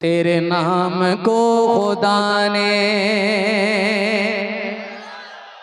तेरे नाम को खुदा ने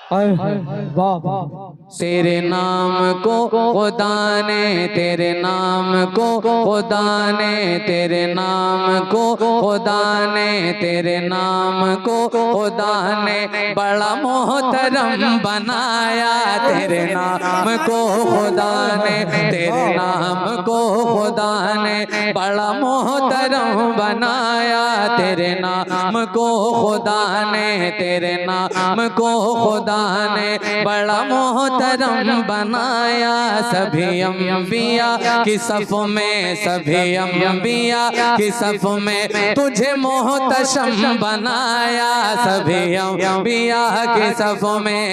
वाह वाह तेरे नाम को खुदा ने तेरे नाम को खुदा ने तेरे नाम को खुदा ने तेरे नाम को खुदा ने बड़ा मोहतरम बनाया। तेरे नाम को खुदा ने तेरे नाम को खुदा ने बड़ा मोहतरम बनाया। तेरे नाम को खुदा ने तेरे नाम को खुदा ने बड़ा मोहतरम बनाया। सभी अंबिया की सफ में सभी अंबिया की सफ में तुझे मोहतशम बनाया। सभी अंबिया की सफ में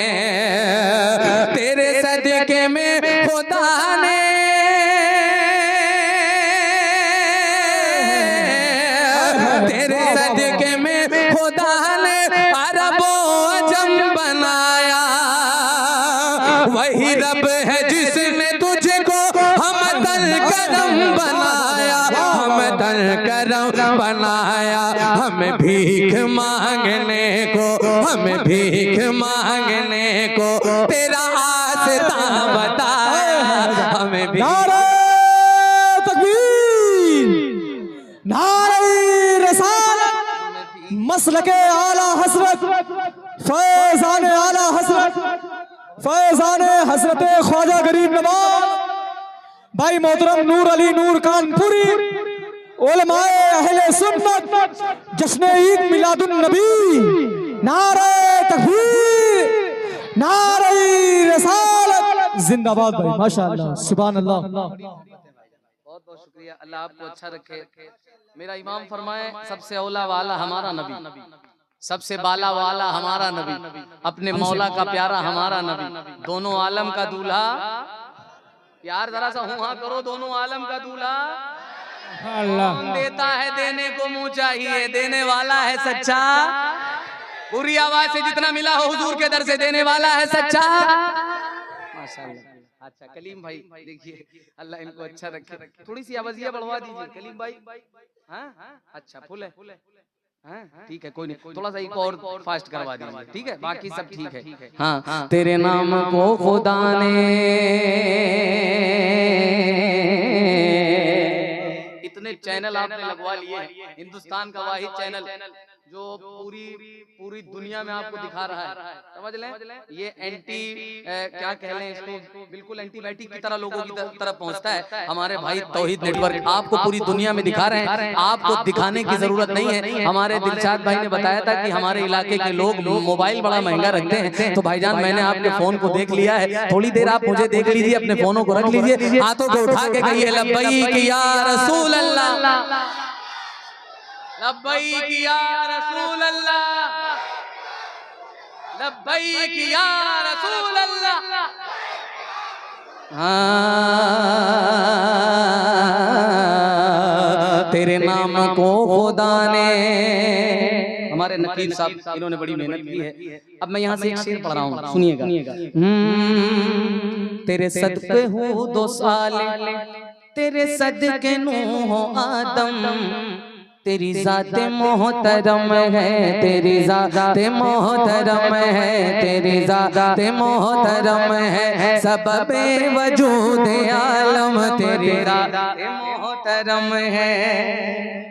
तेरे सदके में खुदा ने तेरे सदके में खुदा ने अरबों अजम बनाया। वही रब है जिसने तुझको हमदल करम बनाया। हमदल करम बनाया। हमें भीख मांगने को हमें भीख मांगने को तेरा आस्था बताया। हमें भी नारे तकबीर, नारे रसालत, मसलके आला हसरत, फैज़ान आला हसरत, फैज़ान हसरत ख्वाजा गरीब नवाज भाई मोहतरम नूर अली नूर कानपुरी, उलमाए अहले सुन्नत, जश्न ईद मिलादुन नबी, नारे तकबीर, नारे रसालत, जिंदाबाद भाई, माशाअल्लाह, सुभान अल्लाह। बहुत बहुत शुक्रिया। अल्लाह आपको अच्छा रखे। मेरा इमाम फरमाए सबसे औला वाला हमारा नबी, सबसे बाला वाला हमारा नबी, अपने मौला का प्यारा हमारा नबी, दोनों आलम का दूल्हा। यार जरा सा हूँ हाँ करो, दोनों आलम का दूल्हा। कौन देता है देने को मुँह चाहिए, देने वाला है सच्चा। पूरी आवाज से जितना मिला हो हुजूर के दर से देने वाला है सच्चा। माशाअल्लाह। अच्छा कलीम भाई देखिए, अल्लाह इनको अच्छा रखे। थोड़ी सी आवाजिया बढ़वा दीजिए कलीम भाई। हाँ अच्छा फुल है, ठीक है कोई नहीं, थोड़ा सा एक और फास्ट करवा दीजिए, ठीक है बाकी सब ठीक है। हाँ तेरे नाम को खुदा ने इतने चैनल आपने लगवा लिए, हिंदुस्तान का वाहिद चैनल जो पूरी दुनिया में आपको दिखा रहा है, समझ लें। ये एंटी क्या कह लें इसको, बिल्कुल एंटीबायोटिक की तरह लोगों की तरफ पहुंचता है। हमारे भाई तौहीद नेटवर्क आपको पूरी दुनिया में दिखा रहे हैं, आपको दिखाने की जरूरत नहीं है। हमारे दिलशाद भाई ने बताया था कि हमारे इलाके के लोग मोबाइल बड़ा महंगा रखते हैं, तो भाईजान मैंने आपके फोन को देख लिया है, थोड़ी देर आप मुझे देख लीजिए, अपने फोनों को रख लीजिए, हाथों को उठा के कहिए लब्बैक या रसूल अल्लाह, लब्बैक या रसूल अल्लाह, लब्बैक या रसूल अल्लाह। तेरे नाम को खुदा ने, हमारे नकीब साहब इन्होंने बड़ी मेहनत की है। अब मैं यहाँ से एक शेर पढ़ रहा हूँ, सुनिएगा। तेरे सदके हो 2 साल, तेरे सदके नूह आदम, तेरी जाते मोहतरम है, तेरी जाते मोहतरम है, तेरी जाते मोहतरम है, सबबे वजूद आलम तेरी जाते मोहतरम है।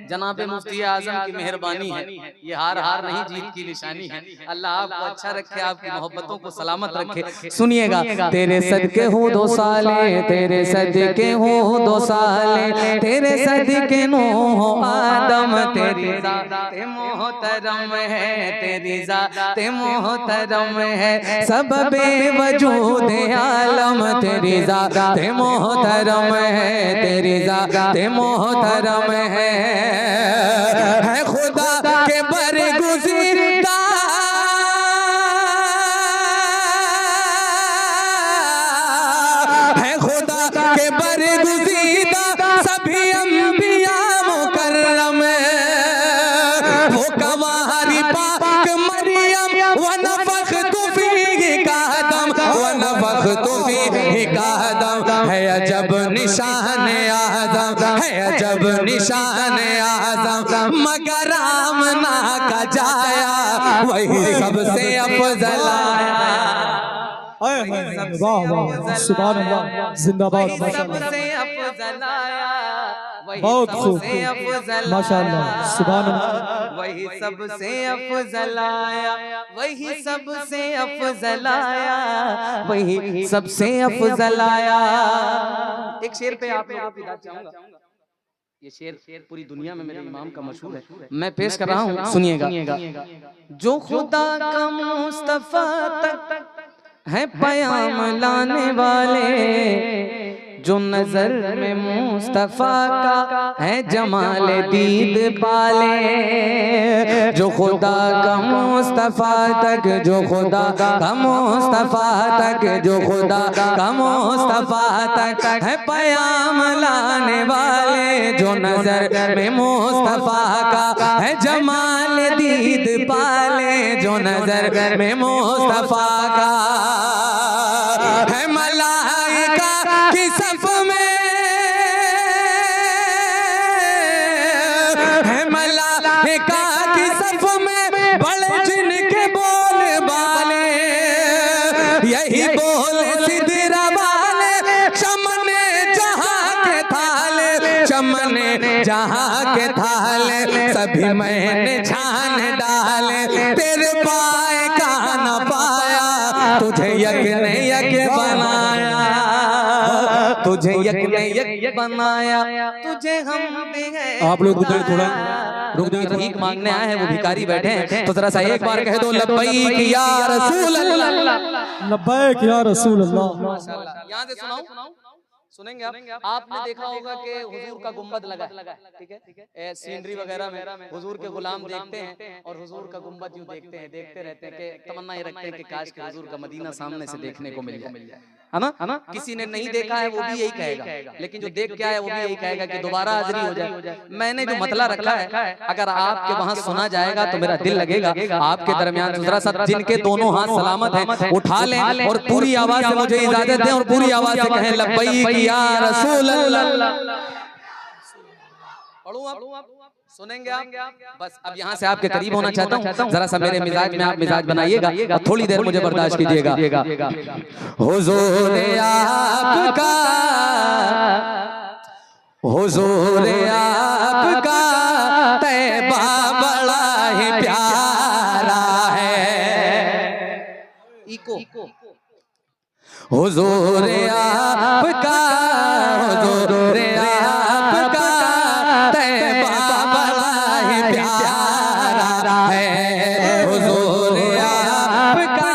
जनाबे मुफ्ती आजम की मेहरबानी है, ये हार नहीं जीत की निशानी है। अल्लाह आपको अच्छा रखे, आपकी मोहब्बतों को सलामत रखे। सुनिएगा, तेरे सदके हूँ 2 साले, तेरे सदके हूँ 2 साले, तेरे सदके नूह आदम, तेरी ज़ाते मोहतरम है, तेरी ज़ाते मोहतरम है, सबबे वजूद आलम तेरी ज़ाते मोहतरम है, तेरी ज़ाते मोहतरम है खुदा के बरगुज़िरदा, है खुदा के बरगुज़िरदा, सभी अंबिया मुकर्रम, वो कवारी पाक मरियम, व नफ़ख़्तु फ़ीहि कदम, व नफ़ख़्तु फ़ीहि कदम, है अजब निशान आज़म, है अजब निशान आज़म, मगर आमना का जाया वही सबसे अफजल आया। वाह वाह सुभान अल्लाह जिंदाबाद सबसे अफजल आया बहुत खूब माशाअल्लाह सुभान अल्लाह वही सबसे अफजल आया वही सबसे अफजल आया वही सबसे अफजल आया। एक शेर पे आप लोगों को याद चाहूंगा। ये शेर पूरी दुनिया में मेरे इमाम का मशहूर है, मैं पेश कर रहा हूँ, सुनिएगा। जो खुदा का मुस्तफा तक है पयाम लाने वाले, जो नजर में मुस्तफा का है जमाल दीद पाले, जो खुदा का मुस्तफा तक, जो खुदा का मुस्तफा तक, जो खुदा का मुस्तफा तक है पयाम लाने वाले, जो नजर में मुस्तफा का है जमाल दीद पाले, जो नजर में मुस्तफा का है मलाइका की सफ में, है मलाइका की सफ में बड़े जिनके बोल बाले, यही बोल सिदरा वाले चमने जहाँ के थाले, चमने जहाँ के थाले सभी मैंने छान डाले, तेरे पाए का न पाया तुझे यक ने यक बनाया, तुझे यक ने यक बनाया, तुझे हम भी है। आप लोग थोड़ा रुक जाइए, भीख मांगने आए हैं, वो भिखारी बैठे हैं, तो जरा सा एक बार कह दो लब्बैक या रसूल अल्लाह, लब्बैक या रसूल अल्लाह। यहाँ से सुनाऊं, सुनेंगे आप। आपने देखा होगा कि हुजूर का गुंबद लगा है, ठीक है, सीनरी वगैरह में हुजूर के गुलाम देखते हैं और हुजूर का गुंबद यूं देखते हैं, देखते रहते हैं कि तमन्ना ये रखते हैं कि काश के हुजूर का मदीना सामने से देखने को मिल जाए, है ना? किसी ने नहीं देखा है वो भी यही कहेगा, लेकिन जो देख के आया वो भी यही कहेगा कि दोबारा हाजिरी हो जाए। मैंने जो मतला रखा है अगर आपके वहां सुना जाएगा तो मेरा दिल लगेगा। आपके दरमियान जरा सा जिनके दोनों हाथ सलामत हैं उठा लें और पूरी आवाज से मुझे इजाजत दें और पूरी आवाज से कहें लब्बैक या रसूल अल्लाह। पढ़ूं आप, सुनेंगे आप? बस अब यहाँ से आपके करीब होना चाहता हूँ, जरा सा मेरे मिजाज में आप मिजाज बनाइएगा और थोड़ी देर मुझे बर्दाश्त कीजिएगा। हुजूर आपका, हुजूर आपका तैबा बड़ा ही प्यारा है, इको हुजूर आपका, हुजूर आपका तैबा बड़ा ही प्यारा है, हुजूर आपका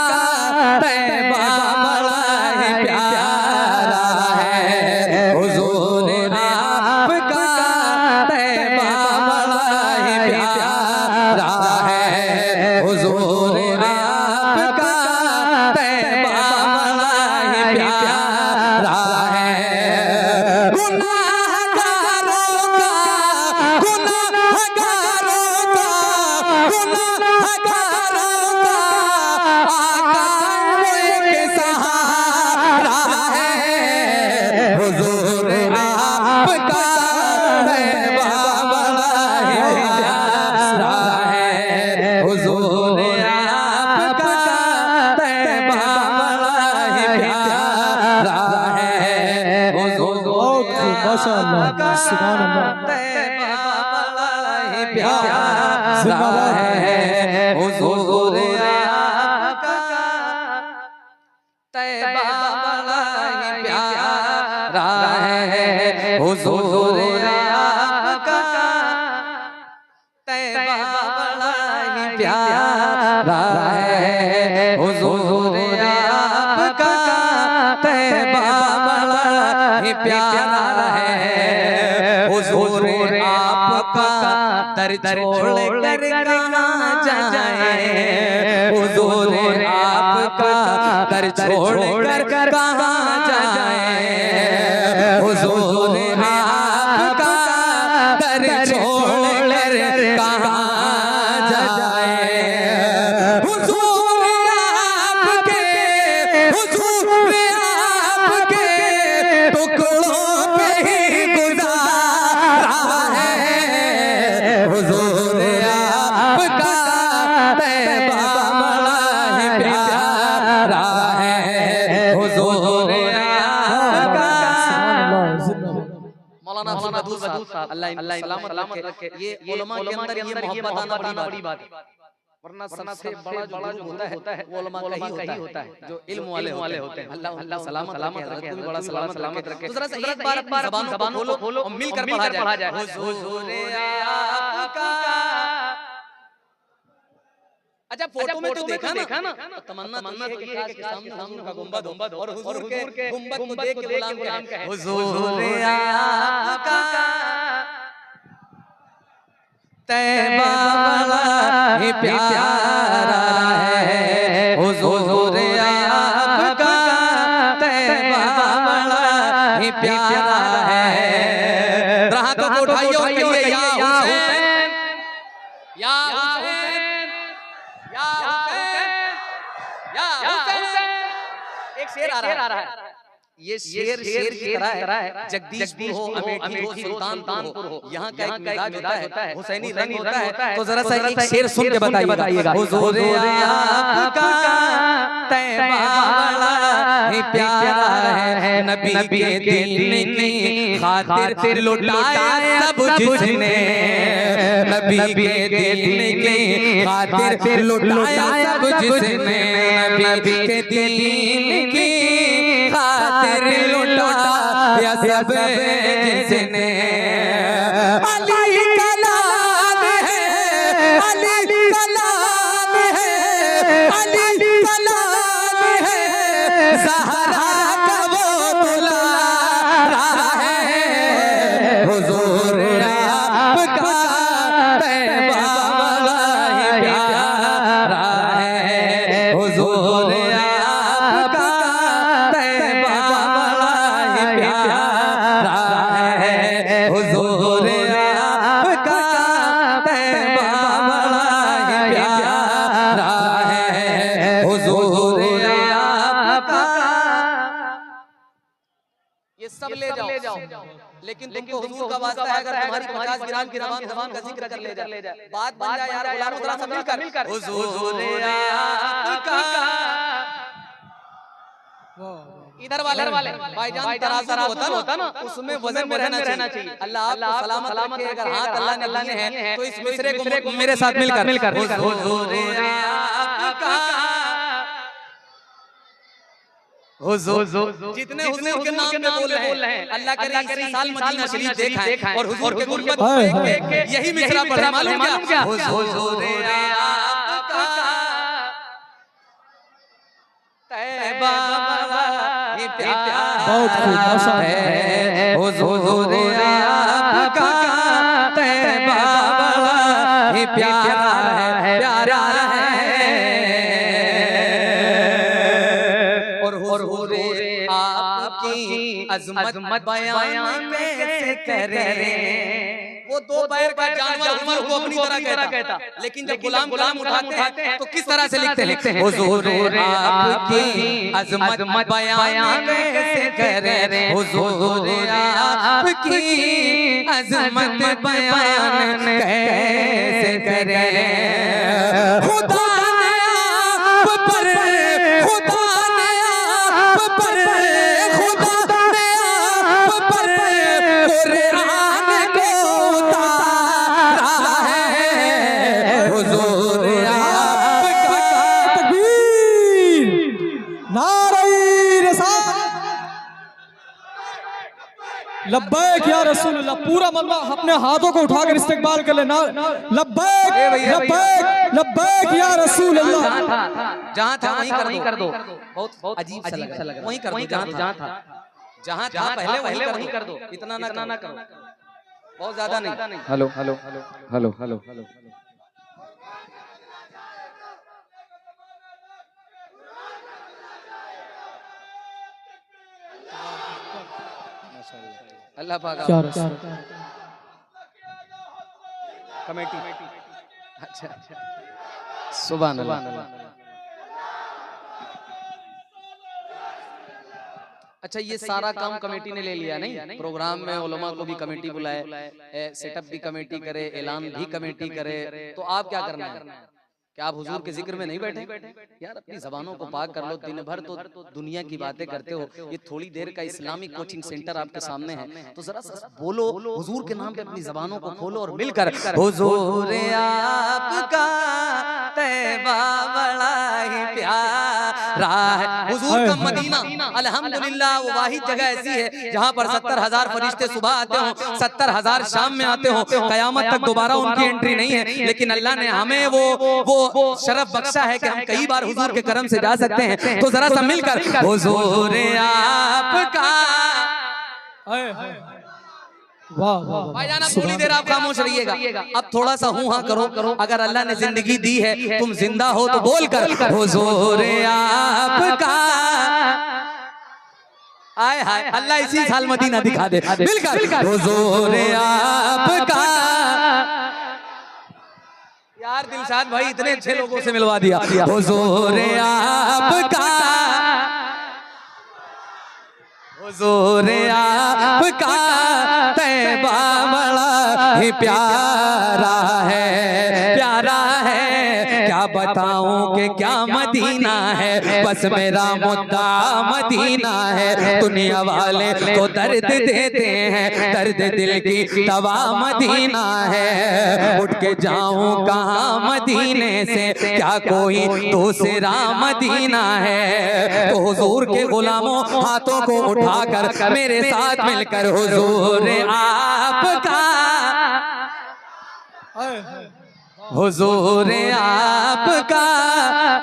तैबा बड़ा ही प्यारा है, हुजूर आपका तैबा बड़ा ही प्यारा है, हुजूर आपका तैबा प्यारा है। गुनाहगारों का, गुनाहगारों का, गुनाहगारों का आका एक सहारा है, हुजूर आपका तैबा बड़ा ही प्यारा है, हुजूर आपका तैबा माशाअल्लाह सुभान अल्लाह जिंदाबाद है, हुजूर आपका तैबा बड़ा ही प्यारा है, हुजूर आपका तैबा बड़ा ही प्यारा है, हुजूर आपका तैबा बड़ा ही प्यारा है, हुजूर आपका दर छोड़ कर कहाँ जाए, हुजूर आपका दर छोड़ कर कहाँ जाए, हुजूर आपका दर छोड़ कर कहाँ जाए, हुजूर आपके, हुजूर आपके टुकड़ों पे ही गुजारा है, हुजूर सलामत रखे। ये उलमा के अंदर ये मोहब्बत आना बड़ी बात है, वरना सबसे बड़ा जो होता है वो उलमा का ही होता है, जो इल्म वाले होते हैं। अल्लाह सलामत रखे, भी बड़ा सलामत रखे। तो जरा सा एक बार अपनी ज़बान को खोलो और मिलकर पढ़ा जाए। हुजूर आपका। अच्छा फोटो में तो देखा ना, तो तमन्ना तो ये है कि काश के सामने का गुंबद और हुजूर के गुंबद को देख के गुलाम कहे हुजूर आपका तैबा बड़ा ही प्यारा है, हुजूर आपका तैबा बड़ा ही प्यारा है। राहतों को उठाइए और कहिए या हुसैन, या हुसैन, या हुसैन, या हुसैन। एक शेर आ रहा है, ये शेर की तरह है। जगदीशपुर हो, अमेठी हो, सुल्तानपुर हो, यहाँ का एक मिजाज होता है, हुसैनी रंग होता है। तो जरा सा एक शेर सुन के बताइएगा। हुजूर आपका तैबा बड़ा ही प्यारा है, नबी के दीन की खातिर लुटाया सब जिसने, नबी के दीन की खातिर लुटाया सब जिसने, नबी के दीन की खातिर लुटाया सब जिसने। अली का नाम है, अली का नाम है, अली का नाम है, ज़हरा का वो दुलारा है, हुजूर आपका तैबा बड़ा ही प्यारा है, हुजूर आपका तैबा बड़ा ही प्यारा है, हुजूर आपका तैबा बड़ा ही प्यारा है, हुजूर आपका। ये सब ले जाओ, लेकिन तुमको हुजूर का वास्ता है, अगर तुम्हारी 50 गिराम की ज़बान का जिक्र कर ले जाए, बात बन जाए यार गुलामों, जरा सा मिलकर हुजूर आपका। इधर वाले भाईजान तराजू होता ना, उसमें वजन में रहना चाहिए। अल्लाह आपको सलामत रखे। अगर हाथ अल्लाह ने लिए हैं तो इस मिसरे को मेरे साथ मिलकर हुजूर आपका, हुजूर जितने हुजूर के नाम पे बोल रहे हैं, अल्लाह करे इस साल मदीना शरीफ देखा और हुजूर के गुरबत के यही मिसरा पढ़ा, मालूम क्या? हुजूर आपका तैबा बड़ा ही प्यारा है, हुजूर आपका तैबा बड़ा ही प्यारा है, प्यारा है। और हुजूर आपकी अज़मत बयान कैसे करें? वो दो पैर का जानवर उमर को अपनी तरह कहता, लेकिन जब गुलाम उठाते हैं तो किस तरह से लिखते हैं? हुजूर आपकी अज़मत बयान कैसे करें, हुजूर आपकी अज़मत बयान कैसे करें? खुदा ने आप पर, खुदा ने आप पर, खुदा ने आप पर कुरान को उतारा है, हुजूर आपका। तकबीर, नारे रिसालत, लब्बैक या रसूल अल्लाह। पूरा मल्ला अपने हाथों को उठाकर इस्तेकबाल कर लेना। लब्बैक लब्बैक लब्बैक या रसूल अल्लाह। जहाँ था वहीं कर दो। बहुत अजीब सा लग रहा है, वहीं कर दो जहाँ था पहले वहीं कर दो। इतना ना करो, बहुत ज्यादा नहीं। Hello hello hello hello hello. अल्लाह पाक कमेटी। अच्छा सुभान अल्लाह। अच्छा ये सारा काम कमेटी ने ले लिया नहीं? प्रोग्राम में उलमा को भी कमेटी बुलाए, सेटअप भी कमेटी करे, ऐलान भी कमेटी करे, तो आप क्या करना है क्या आप हुजूर के जिक्र में नहीं बैठे? यार अपनी जबानों को पाक कर लो। दिन भर तो दुनिया की बातें करते हो, ये थोड़ी देर का इस्लामिक कोचिंग सेंटर आपके सामने है, तो जरा सा बोलो हुजूर के नाम पे अपनी जबानों को खोलो और मिलकर हुजूर आपका तैबा बड़ा ही प्यारा है। हुजूर का मदीना अल्हम्दुलिल्लाह वो वाहिद जगह ऐसी है जहाँ पर 70,000 फरिश्ते सुबह आते हो, 70,000 शाम में आते हो। कयामत तक दोबारा उनकी एंट्री नहीं है, लेकिन अल्लाह ने हमें वो शरफ बख्शा है कि हम कई बार हुजूर के करम से जा सकते हैं। तो जरा सा मिलकर हुजूर आपका। वाह वाह भाईजान आप थोड़ी देर आप खामोश रहिएगा, अब थोड़ा सा हूँ हाँ करो। अगर अल्लाह ने जिंदगी दी है, तुम जिंदा हो तो बोल कर हुजूर आपका। आए हाय अल्लाह इसी साल मदीना दिखा दे। मिलकर हुजूर आपका। यार दिलशाद भाई इतने अच्छे लोगों से मिलवा दिया। हुजूर आपका, हुजूर आपका तैबा बड़ा ही प्यारा है, प्यारा है। क्या बताऊं कि क्या मदीना है, बस मेरा मुद्दा मदीना है। दुनिया वाले तो दर्द देते हैं, दर्द दिल की दवा मदीना है। उठ के जाऊं कहाँ मदीने से, क्या कोई दूसरा मदीना है। तो हुजूर के गुलामों हाथों को उठाकर मेरे साथ मिलकर हुजूर आपका, हुजूर आपका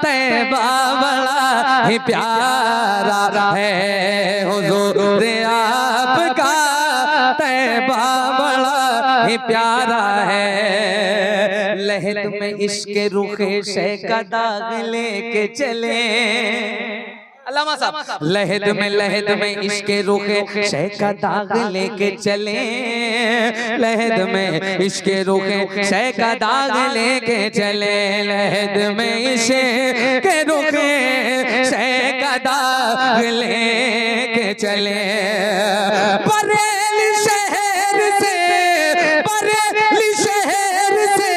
तैबा बड़ा ही प्यारा है। हुजूर आपका तैबा बड़ा ही प्यारा है। लहद में इश्क रुखे शे का दाग लेके चले अल्लामा साहब। लहद में इश्क रुखे शे का दाग लेके चले, लहद में इश्क रुखे शे का दाग लेके चले, लहद में इश्क रुखे शे का दाग लेके चले। बरेली शहर से, बरेली शहर से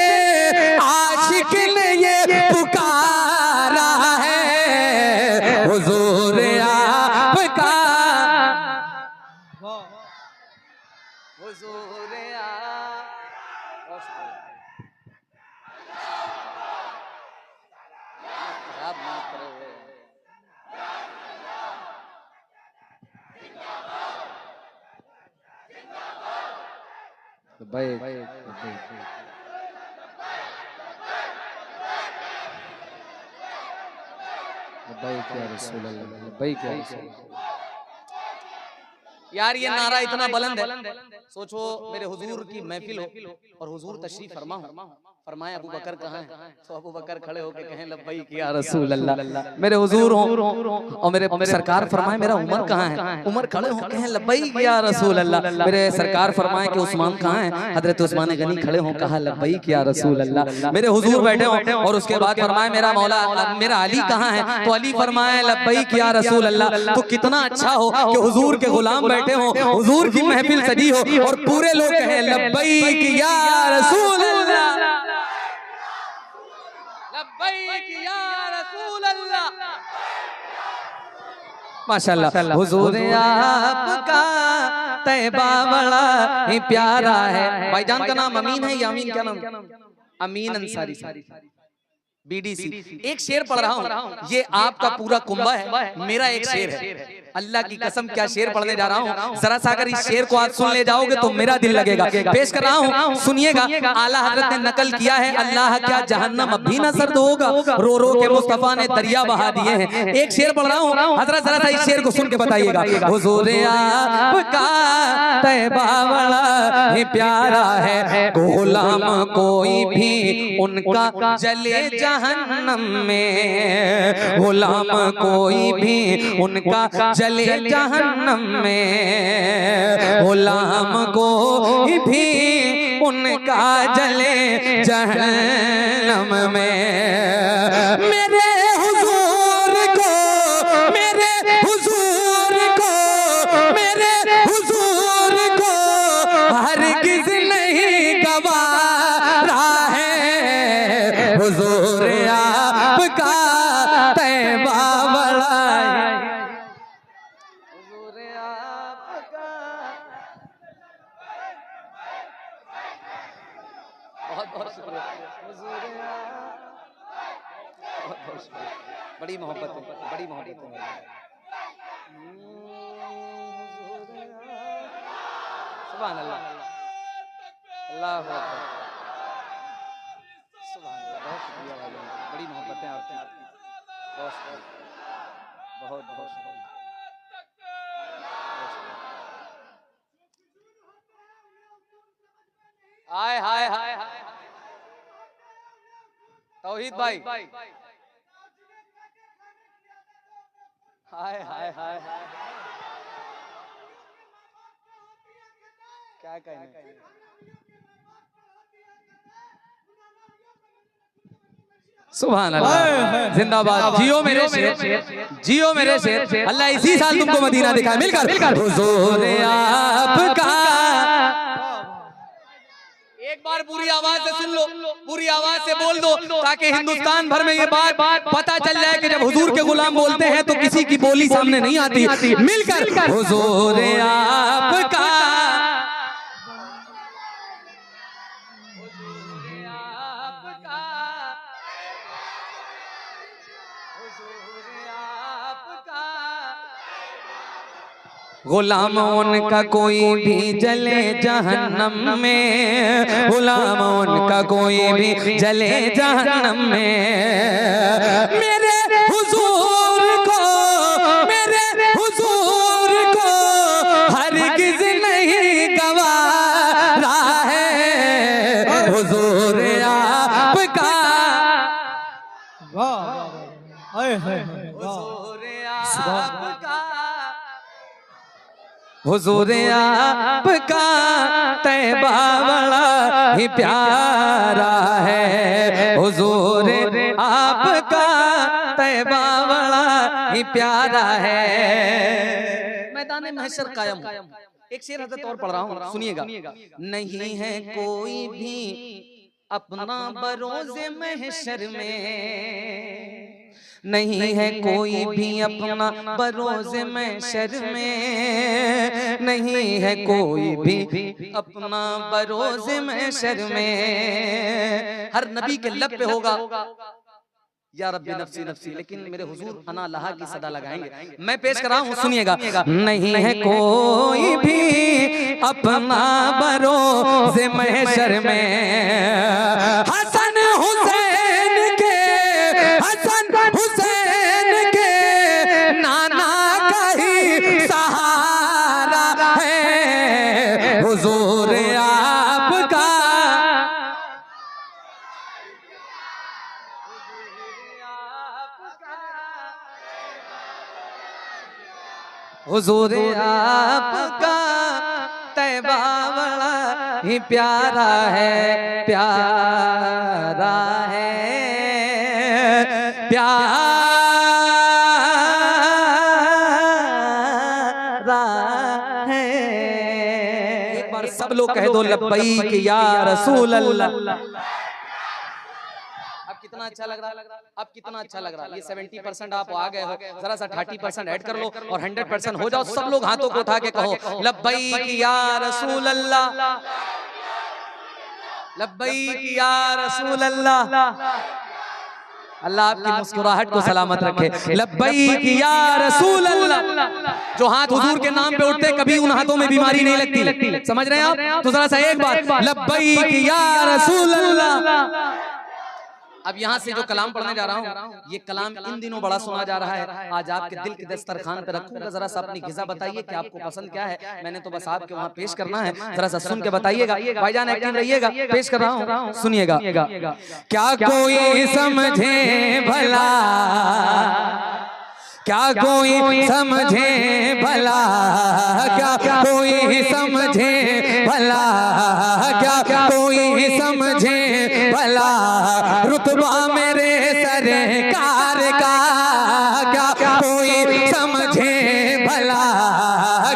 आशिक ने ये पुकारा है। हुजूर आपका, हुजूर यार ये नारा इतना बुलंद है, सोचो मेरे हुजूर की महफिल हो और हुजूर तशरीफ फरमा हो, फरमाए अबू बकर कहाँ है, तो अबू बकर खड़े होके कहें लब्बैक या रसूल अल्लाह। मेरे हुजूर हो और मेरे सरकार फरमाए मेरा उमर कहाँ है, उमर खड़े हो कहें लब्बैक या रसूल अल्लाह। मेरे सरकार फरमाए कि उस्मान कहाँ है, हजरत उस्मान गनी खड़े हो कहा लब्बैक या रसूल अल्लाह। मेरे हुजूर बैठे हो और उसके बाद फरमाए मेरा मौला मेरा अली कहाँ है, तो अली फरमाए लब्बैक या रसूल अल्लाह। तो कितना अच्छा हो कि हुजूर के गुलाम बैठे हो, हुजूर की महफिल सजी हो और पूरे लोग कहें लब्बैक या रसूल अल्लाह, लब्बैक या रसूल अल्लाह। माशाअल्लाह। हुजूर आपका तैबा बड़ा ही प्यारा है। भाईजान का नाम अमीन है या अमीन, क्या नाम? अमीन अंसारी BDC। एक शेर पढ़ रहा हूँ, ये आपका पूरा कुंभा है, मेरा एक शेर है। अल्लाह की कसम क्या शेर पढ़ने जा रहा हूँ, जरा सा अगर इस शेर को आप सुन ले जाओगे तो मेरा दिल लगेगा। पेश कर रहा हूँ, सुनिएगा। आला हजरत ने नकल किया है, अल्लाह क्या जहन्नम अब भी न सर्द होगा, रो रो के मुस्तफा ने दरिया बहा दिए हैं। एक शेर पढ़ रहा हूँ, हजरत जरा सा इस शेर को सुन के बताइएगा। हुजूर आपका तैबा बड़ा ही प्यारा है, गुलाम कोई भी उनका जले जहन्नम में, गुलाम कोई भी उनका जले जहन्नम में, गुलाम कोई भी उनका जले जहन्नम में। मेरे हुजूर को, मेरे हुजूर को, मेरे हुजूर को हरगिज़ नहीं गवारा है। हुजूर बहुत बहुत शुक्रिया, बहुत बहुत शुक्रिया, बड़ी मोहब्बत है, बड़ी मोहब्बत है। सुभान अल्लाह, अल्लाह अकबर, सुभान अल्लाह, बहुत शुक्रिया भाई, बड़ी मोहब्बत है आपकी, बहुत शुक्रिया, बहुत बहुत शुक्रिया। हाय हाय हाय हाय तौहीद भाई, हाय हाय हाय क्या कहने। सुभान अल्लाह, जिंदाबाद, जियो मेरे शेर, जियो मेरे शेर, अल्लाह इसी साल तुमको मदीना दिखाए, मिलकर हुजूर आपका। एक बार पूरी आवाज से सुन लो, पूरी आवाज से बोल दो, ताकि हिंदुस्तान भर में ये बात पता चल जाए कि जब हुजूर के गुलाम बोलते हैं तो किसी की बोली सामने नहीं आती। मिलकर हुजूर आपका, गुलाम उनका कोई भी जले जहन्नम में, गुलाम उनका कोई भी जले जहन्नम में, मेरे हुजूर को, मेरे हुजूर को हरगिज़ नहीं गवारा है हुजूर आपका। वाह हाय हाय हुजूर आपका, हुजूर आपका तैबा बड़ा ही प्यारा है, हुजूर आपका तैबा बड़ा ही प्यारा है। मैदान महशर कायम, एक शेर हजरत और पढ़ रहा हूँ, सुनिएगा। नहीं है कोई भी अपना बरोज़े महशर में, नहीं है कोई भी अपना बरोज़े महशर में, नहीं है कोई भी अपना बरोज़े महशर में। हर नबी के लब पे होगा या रब्बी नफ्सी नफ्सी, लेकिन मेरे हुजूर अना लहा की सदा लगाएंगे। मैं पेश कर रहा हूँ, सुनिएगा। नहीं है कोई भी अपना बरोज़े महशर में, हसन हुसैन के, हसन हुसैन के नाना का ही सहारा है हुजूर आपका। हुजूर आपका तैबा बड़ा ही प्यारा है, प्यारा है, प्यारा है। एक बार सब लोग कह दो लब्बैक या रसूल अल्लाह। कितना अच्छा लग रहा है, अब कितना अच्छा लग रहा है। ये 70% आप आ गए हो, जरा सा 30% ऐड कर लो और 100% हो जाओ। सब लोग हाथों को उठा के कहो लब्बैक या रसूल अल्लाह, लब्बैक या रसूल अल्लाह। अल्लाह आपकी मुस्कुराहट को सलामत रखे। लब्बैक या रसूल अल्लाह। जो हाथ हुजूर के नाम पे उठते कभी उन हाथों में बीमारी नहीं लगती, समझ रहे हैं आप? तो जरा सा एक बार लब्बैक या रसूल अल्लाह। अब यहाँ से जो कलाम पढ़ने जा रहा हूँ, ये कलाम इन दिनों बड़ा सुना जा रहा है। आज आपके दिल के दस्तरखान पे रखूंगा, जरा सा अपनी ग़िज़ा बताइए कि आपको पसंद क्या है। मैंने तो बस आपके वहाँ पेश करना है, जरा सा सुन के बताइएगा। भाईजान एक्टिव रहिएगा, पेश कर रहा हूँ, सुनिएगा। क्या कोई समझे भला, क्या कोई समझे भला, क्या कोई समझे भला, क्या कोई समझे भला रुतबा मेरे सरकार का, क्या कोई समझे भला,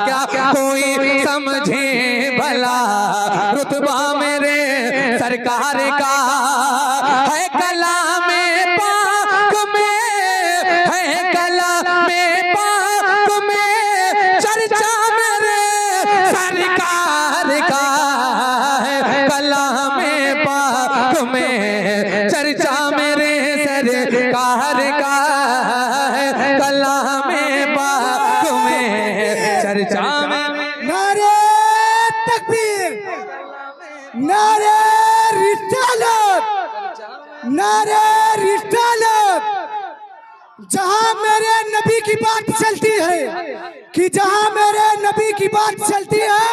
क्या कोई समझे भला रुतबा मेरे सरकार का। है कलामे पाक में, है कलामे पाक में चर्चा मेरे सरकार का, है कलामे पाक पाक में चर्चा मेरे सरकार का है, कलामे पाक में चर्चा में। नारे तकबीर, नारे रिसालत, नारे रिसालत। जहां मेरे नबी की बात चलती है, कि जहां मेरे नबी की बात चलती है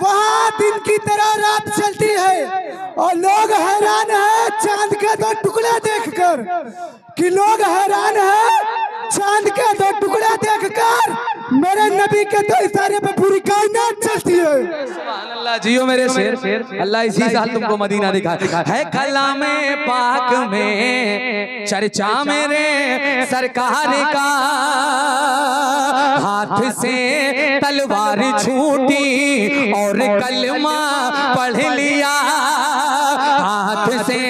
वहां दिन की तरह रात चलती है। और लोग हैरान हैं चांद के दो टुकड़े देखकर, कि लोग हैरान हैं चांद के दो टुकड़े देखकर, मेरे नबी के तो इशारे पे पूरी कायनात चलती है। सुभान अल्लाह, जियो मेरे शेर, अल्लाह इसी साल तुमको मदीना दिखा है। कलामे पाक में चर्चा मेरे सरकार का, हाथ से तलवार छूटी और कलमा पढ़ लिया, हाथ से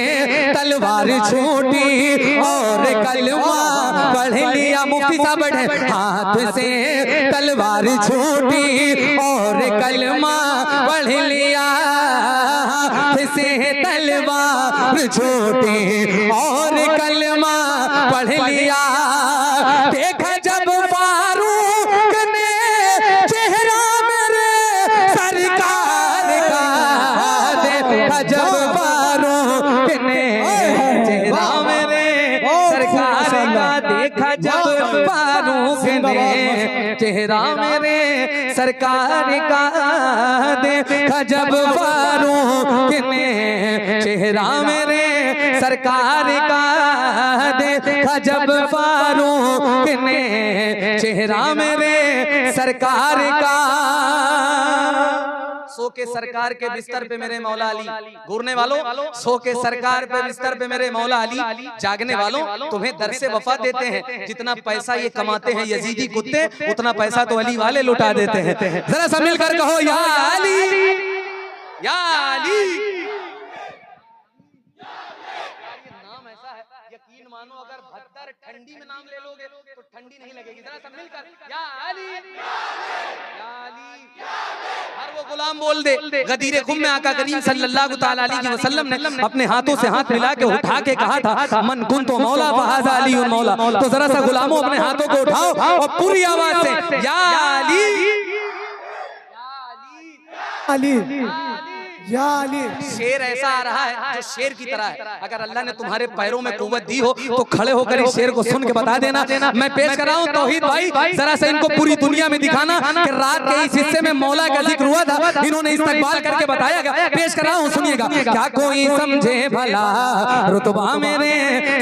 तलवार छूटी और कलमा पढ़ लिया। मुफ्ती साहब बैठे, हाथ से तलवार छूटी और कलमा पढ़ लिया, हाथ से तलवार छूटी और कलमा पढ़ लिया। देखा जब फारूक ने चेहरा मेरे सरकार का, देखा जब फारूक ने चेहरा मेरे सरकार का, देखा जब फारूक ने चेहरा मेरे सरकार का, देखा जब फारूक ने चेहरा मेरे सरकार का, देखा जब फारूक ने चेहरा मेरे सरकार का। सो के सरकार के बिस्तर पे मेरे मौला अली, घूरने वालों सो के सरकार पे बिस्तर पे मेरे मौला अली, जागने वालों तुम्हें दर से वफा देते हैं। जितना पैसा ये कमाते हैं यजीदी कुत्ते, उतना पैसा तो अली वाले लुटा देते हैं। जरा सब मिलकर कहो या अली, या अली। नाम ऐसा है, यकीन मानो अगर 72 ठंडी में नाम ले लोगे तो ठंडी नहीं लगेगी। जरा सब मिलकर या अली, या अली। हर वो गुलाम बोल दे, गदीरे खुम में आका करीम सल्लल्लाहु तआला अलैहि वसल्लम ने अपने हाथों से हाथ मिला के उठा के कहा था, मन कुंतु मौला फहाज़ा अलीउन मौला। तो जरा सा गुलामों अपने हाथों को उठाओ और पूरी आवाज से या अली, अली, या अली। शेर ऐसा आ रहा है जो शेर की तरह है। अगर अल्लाह ने तुम्हारे पैरों में कुव्वत दी हो तो खड़े होकर इस शेर को सुन के बता देना। मैं पेश कर रहा हूँ तौहीद भाई, जरा सा इनको पूरी दुनिया में दिखाना कि रात के इस हिस्से में मौला का जिक्र हुआ था, इन्होंने इस्तकबाल करके बताया गया। पेश कर रहा हूँ, सुनिएगा। क्या कोई समझे भला रुतबा मेरे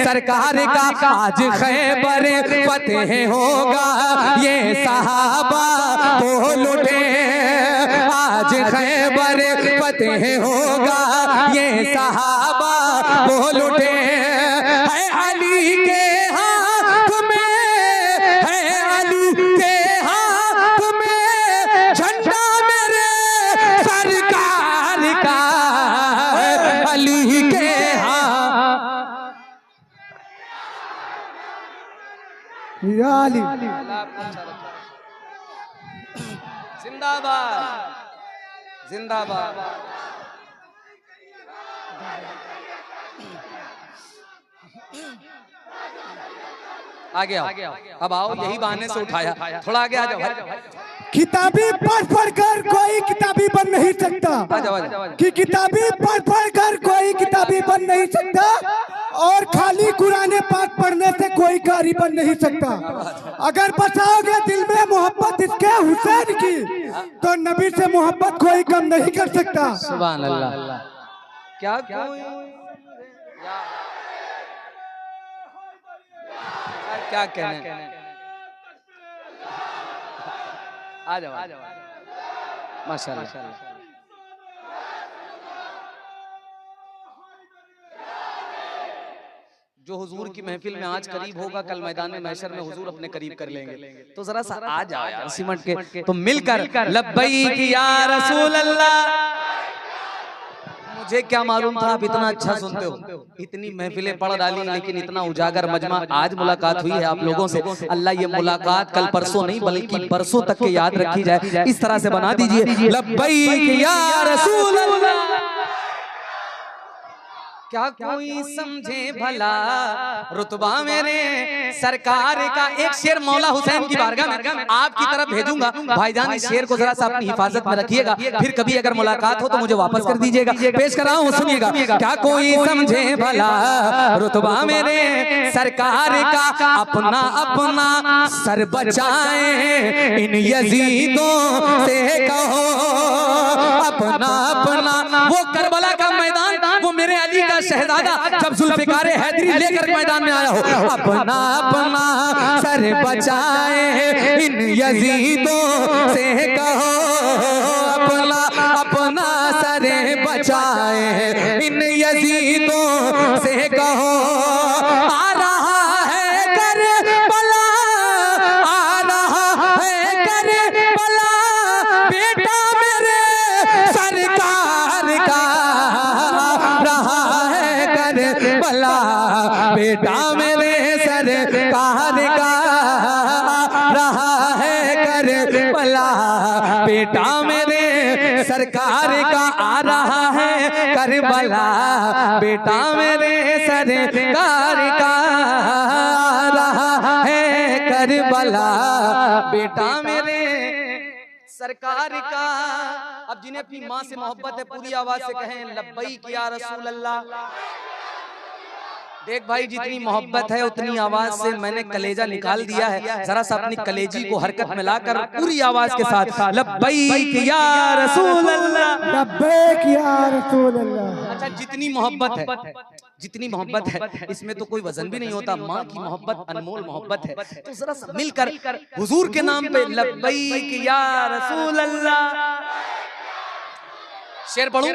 सरकार का, आज खैबर फतेह होगा ये सहाबा तो लुटे, आज खैबर फतेह होगा ये सहाबा को लुटे। है अली के हाथ में, है अली के हाथ में झंडा मेरे सरकार का, अली के हाथ। या अली, जिंदाबाद, जिंदाबाद। आगे आओ, अब आओ, यही बहाने से उठाया, थोड़ा आगे आ जाओ। किताबी पढ़ पढ़ कर कोई किताबी बन नहीं सकता, कि किताबी पढ़ पढ़ कर कोई किताबी बन नहीं सकता, और खाली कुरान पाक पढ़ने से कोई कारी बन नहीं सकता। अगर बसाओगे दिल में मोहब्बत इसके हुसैन की, तो नबी से मोहब्बत कोई कम नहीं कर सकता। सुभान अल्लाह। क्या कोई क्या कहने, आ जाओ, माशाअल्लाह। जो हुजूर की महफिल में आज करीब होगा, कल मैदान में महशर में हुजूर अपने करीब कर लेंगे। तो जरा सा आ जाओ यार, सिमट के तो मिलकर लब्बैक या रसूल अल्लाह। मुझे क्या मालूम था आप इतना अच्छा सुनते हो, इतनी महफिलें पढ़ डाली, लेकिन इतना उजागर मजमा आज मुलाकात हुई है आप लोगों से। अल्लाह ये मुलाकात कल परसों नहीं बल्कि बरसों तक के याद रखी जाए, इस तरह से बना दीजिए। लब्बैक या रसूल अल्लाह। क्या कोई समझे भला रुतबा मेरे सरकार का। एक शेर मौला हुसैन की बारगाह में आपकी तरफ भेजूंगा भाईजान, इस शेर को जरा सा अपनी हिफाजत में रखिएगा, फिर कभी अगर मुलाकात हो तो मुझे वापस कर दीजिएगा। पेश कर रहा हूँ, सुनिएगा। क्या कोई समझे भला रुतबा मेरे सरकार का, अपना अपना सर बचाए इन यजीदों से कहो, अपना अपना। वो करबला का मैदान, वो मेरे अली का शहजादा जब जुल्फिकार हैदरी लेकर मैदान में आया हो, अपना अपना सर बचाए इन यजीदों से कहो, अपना अपना सर बचाए इन यजीदों से कहो। आ रहा है करबला, आ रहा है करबला, बेटा मेरे सरकार का, रहा है करबला, बेटा मेरे सरकार का, रहा है करबला, बेटा मेरे सरकार का, आ रहा है करबला, बेटा मेरे सरकार का, रहा है करबला, बेटा मेरे सरकार का। अब जिन्हें अपनी माँ से मोहब्बत है पूरी आवाज से कहें लब्बैक या रसूल अल्लाह। देख भाई, जितनी मोहब्बत है उतनी आवाज से मैंने कलेजा निकाल दिया है। जरा सा अपनी कलेजी को हरकत में लाकर पूरी आवाज के साथ लब्बैक या रसूल अल्लाह, लब्बैक या रसूल अल्लाह। अच्छा, जितनी मोहब्बत है, जितनी मोहब्बत है, इसमें तो कोई वजन भी नहीं होता। माँ की मोहब्बत अनमोल मोहब्बत है। तो जरा सा मिलकर हुजूर के नाम पे लब्बैक या रसूल अल्लाह शेर पढ़ूं।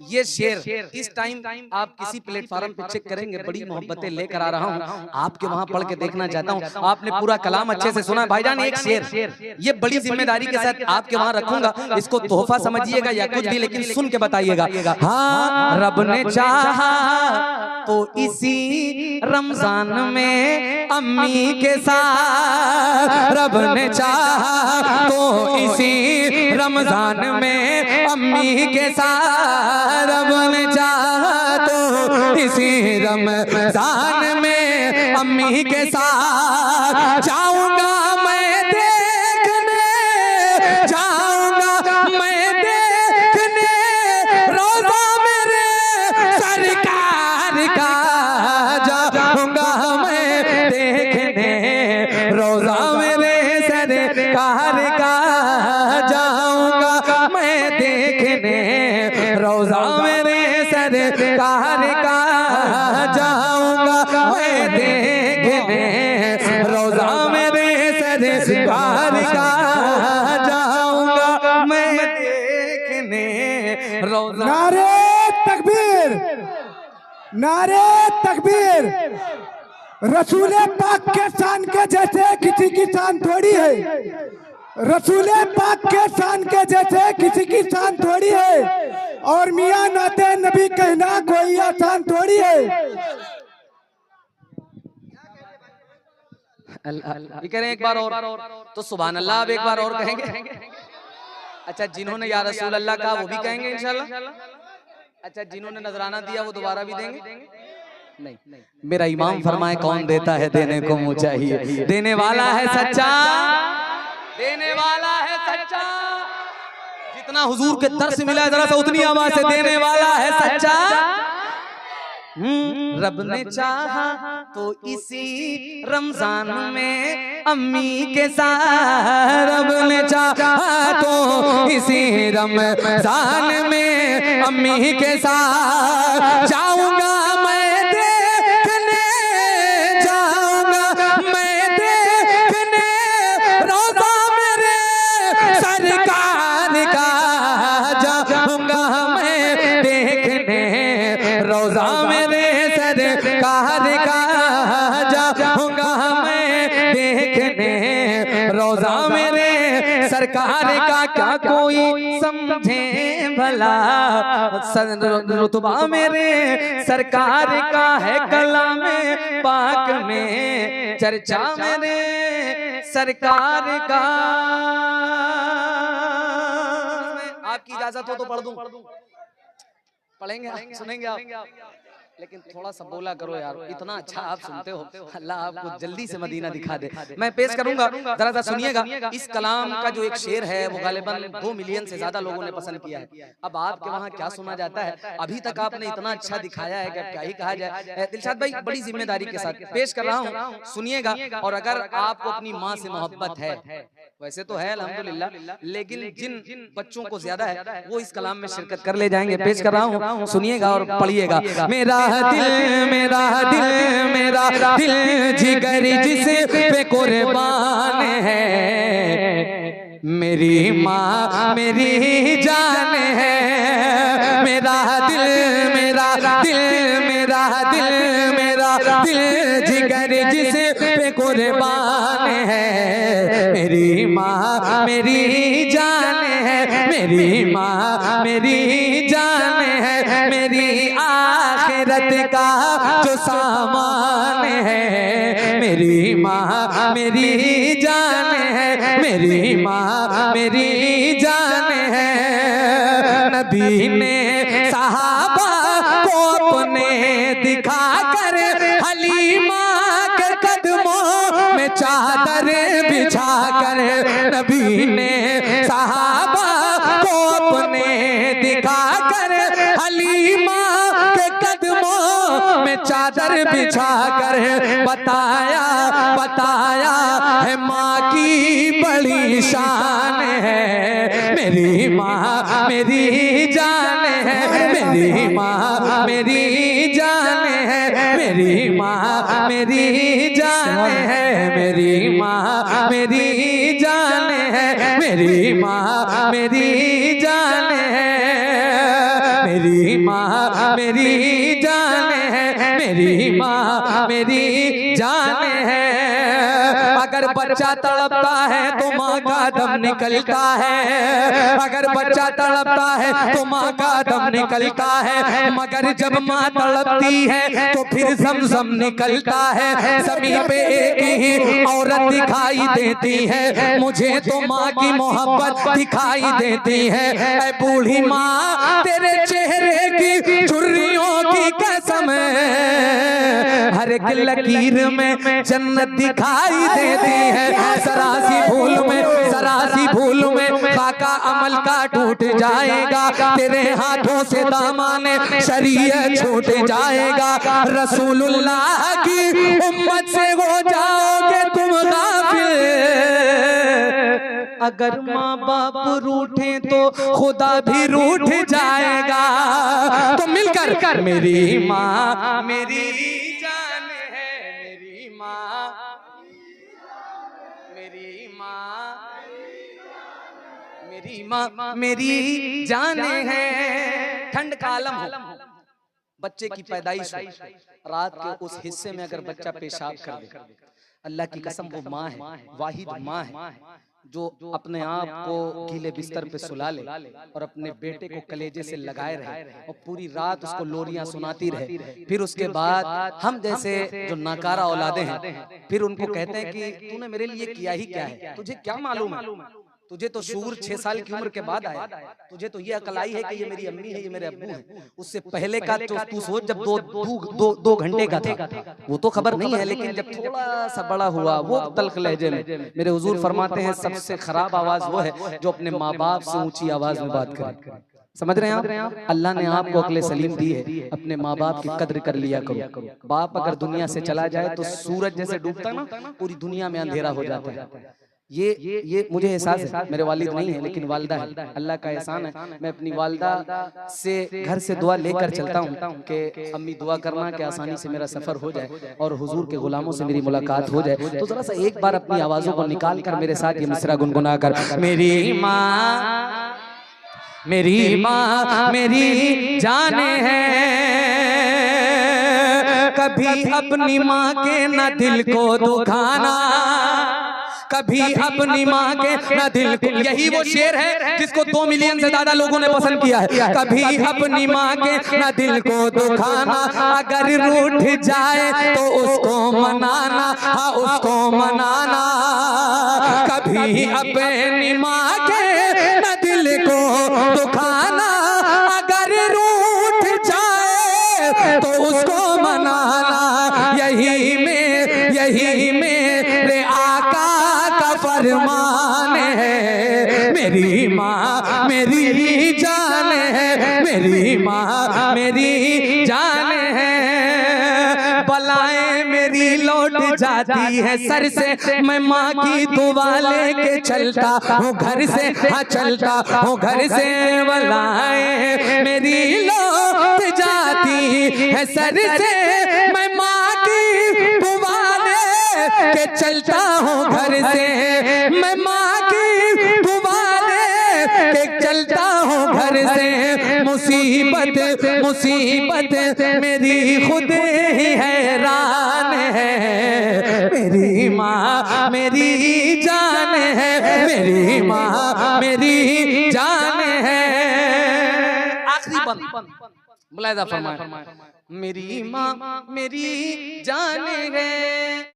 ये शेर इस टाइम आप किसी प्लेटफॉर्म पे चेक करेंगे, बड़ी मोहब्बतें लेकर आ रहा हूँ आपके वहां पढ़ के देखना चाहता हूँ। आपने पूरा कलाम अच्छे से सुना भाईजान। एक शेर ये बड़ी जिम्मेदारी के साथ आपके वहां रखूंगा, इसको तोहफा समझिएगा या कुछ भी, लेकिन सुन के बताइएगा। हाँ, रब ने चाहा तो इसी रमजान में अम्मी के साथ, रब ने चाहा तो इसी रमजान में अम्मी के साथ, रब ने चाहा तो इसी रमजान में अम्मी के साथ जाऊंगा मैं देखने, जाऊंगा मैं देखने रोज़ा मेरे सरकार का, जाऊंगा मैं देखने रोज़ा मेरे सरकार का, जाऊंगा मैं देखने रोज़ा मेरे सरकार का, जाऊंगा मैं देखने रोज़ा मेरे सरकार का, जाऊंगा मैं देखने रोज़ा। नारे तकबीर, नारे तकबीर। रसूल पाक के शान के जैसे किसी की शान थोड़ी है, रसूल पाक के शान के जैसे किसी की शान थोड़ी है, और मियां नाते नबी कहना कोई आसान थोड़ी है। ये कह रहे हैं एक बार और, तो सुभान अल्लाह आप एक बार और कहेंगे। अच्छा, जिन्होंने या रसूल अल्लाह कहा वो भी कहेंगे इंशाल्लाह। अच्छा, जिन्होंने नजराना दिया वो दोबारा भी देंगे? नहीं, मेरा इमाम फरमाए कौन देता है देने को मुँह चाहिए, देने वाला है सच्चा, देने वाला है सच्चा। जितना हुजूर के दर से मिला है जरा सा उतनी आवाज से, देने वाला है सच्चा। रब ने चाहा तो इसी रमजान में अम्मी के साथ, रब ने चाहा तो इसी रमजान में अम्मी के साथ जाऊंगा मैं देखने, जाऊंगा मैं देखने रोज़ा मेरे सरकार का, जाऊंगा मैं देखने रोज़ा मेरे सरकार का, जाऊंगा मैं देखने रोज़ा मेरे सरकार का। क्या कोई समझे भला रुतबा मेरे सरकार का है, कलामे पाक में चर्चा मेरे सरकार का। आपकी इजाजत हो तो पढ़ दूं? पढ़ेंगे, सुनेंगे आप? लेकिन थोड़ा सा बोला करो यार, इतना अच्छा आप सुनते हो, अल्लाह आपको जल्दी से मदीना दिखा दे। मैं पेश करूंगा, जरा सा सुनिएगा। इस कलाम का जो एक शेर है वो गालिबन 2 मिलियन से ज्यादा लोगों ने पसंद किया है। अब आपके वहाँ क्या सुना जाता है, अभी तक आपने इतना अच्छा दिखाया है कि क्या ही कहा जाए। दिलशाद भाई बड़ी जिम्मेदारी के साथ पेश कर रहा हूँ, सुनिएगा। और अगर आपको अपनी माँ से मोहब्बत है, वैसे तो है अल्हम्दुलिल्लाह, लेकिन जिन बच्चों को ज्यादा है वो इस कलाम में शिरकत कर ले जाएंगे। पेश कर रहा हूँ, सुनिएगा और पढ़िएगा। मेरा दिल मेरा दिल मेरा दिल जिगर जिस पे कुर्बान है, मेरी माँ मेरी जान है। मेरा दिल मेरा दिल मेरा दिल मेरा दिल जिगर जिस पे कुर्बान है, मेरी माँ मेरी जान है। मेरी माँ मेरी जान है, मेरी आखिरत का जो सामान है, मेरी माँ मेरी जान है। मेरी माँ मेरी जान है। नबी ने सहाबा को अपने दिखा कर हलीमा के कदमों में चादर बिछा कर, नबी ने सहाबा को अपने दिखा कर हलीमा के कदमों में चादर बिछा कर, बताया बताया है माँ की बड़ी शान है। मेरी माँ मेरी जान है। मेरी माँ मेरी जान है। मेरी माँ मेरी जान है। मेरी माँ मेरी जान है। मेरी माँ मेरी जान है। मेरी माँ मेरी जान है। मेरी माँ मेरी जान है। अगर बच्चा तड़पता है तो माँ का दम निकलता है। अगर बच्चा तड़पता है तो माँ का दम निकलता है। मगर जब माँ तड़पती है तो फिर ज़मज़म निकलता है। ज़मीन पे एक ही औरत दिखाई देती है, मुझे तो माँ की मोहब्बत दिखाई देती है। ऐ बूढ़ी माँ तेरे चेहरे की झुर्रियों की कसम, हर एक लकीर में जन्नत दिखाई देती है। सरासी भूल में सरासी भूल में खाका अमल का टूट जाएगा। तेरे हाथों से दामाने शरीयत छूट जाएगा। रसूलुल्लाह की उम्मत से हो जाओगे तुम गाफिल। अगर माँ बाप रूठे तो खुदा भी रूठ जाएगा। तो मिलकर मेरी माँ मेरी जान है। मेरी माँ मेरी माँ मेरी माँ मेरी जान है। ठंड का आलम हो, बच्चे की पैदाइश हो, रात के उस हिस्से में अगर बच्चा पेशाब कर दे, अल्लाह की कसम वो माँ है, वाहिद माँ है जो अपने आप को गीले बिस्तर पे सुला ले और अपने बेटे को कलेजे से लगाए रहे और पूरी रात उसको लोरियां सुनाती रहे। फिर उसके बाद हम जैसे जो नाकारा औलादे हैं फिर उनको कहते हैं कि तूने मेरे लिए किया ही क्या है, तुझे क्या मालूम है, तुझे तो शूर 6 साल की उम्र के बाद आया, तुझे तो ये अकल आई है कि ये मेरी अम्मी है, ये मेरे अब्बू हैं। उससे पहले का तो तू सोच, जब दो घंटे का था वो तो खबर नहीं है, लेकिन जब थोड़ा सा बड़ा हुआ वो तल्ख लहजे में, मेरे हुजूर फरमाते हैं सबसे खराब आवाज वो है जो अपने माँ बाप से ऊंची आवाज में बात करे। समझ रहे हैं आप? अल्लाह ने आपको अक्ल सलीम दी है, अपने माँ बाप की कद्र कर लिया करो। बाप अगर दुनिया से चला जाए तो सूरज जैसे डूबता ना, पूरी दुनिया में अंधेरा हो जाता है। ये मुझे एहसास है, मेरे वालिद नहीं है लेकिन वालिदा है, अल्लाह का एहसान है। मैं अपनी वालिदा से घर से दुआ लेकर चलता हूँ कि अम्मी दुआ करना कि आसानी से मेरा सफर हो जाए और हुजूर के गुलामों से मेरी मुलाकात हो जाए। तो जरा सा एक बार अपनी आवाजों को निकाल कर मेरे साथ ये मिसरा गुनगुना कर, मेरी माँ मेरी जान है। कभी अपनी माँ के न दिल को दुखाना, कभी अपनी माँ के न दिल को, यही वो शेर है जिसको 2 मिलियन से ज्यादा लोगों ने पसंद किया है। कभी अपनी माँ के न दिल को दुखाना, अगर रूठ जाए तो उसको मनाना, हाँ उसको मनाना। कभी अपनी माँ के न दिल को दुखाना, अगर रूठ जाए तो उसको मनाना, यही मेरे आका का फरमान है। मेरी माँ मेरी जान है, मेरी माँ मेरी जान है। बलाएं मेरी लौट जाती है सर से, मैं माँ की दुआ लेके चलता हूँ घर से, हाँ चलता हूँ घर से। बलाएं मेरी लौट जाती है सर से, मैं माँ की दुआ लेके चलता हूँ घर से, मैं माँ की दुआ लेके चलता हूँ घर से। मुसीबत मेरी खुद ही हैरान है। मेरी माँ मेरी जान है, मेरी माँ मेरी जान है। आखिरी बंद मुलाहिजा फरमाएं। मेरी माँ मेरी जान है।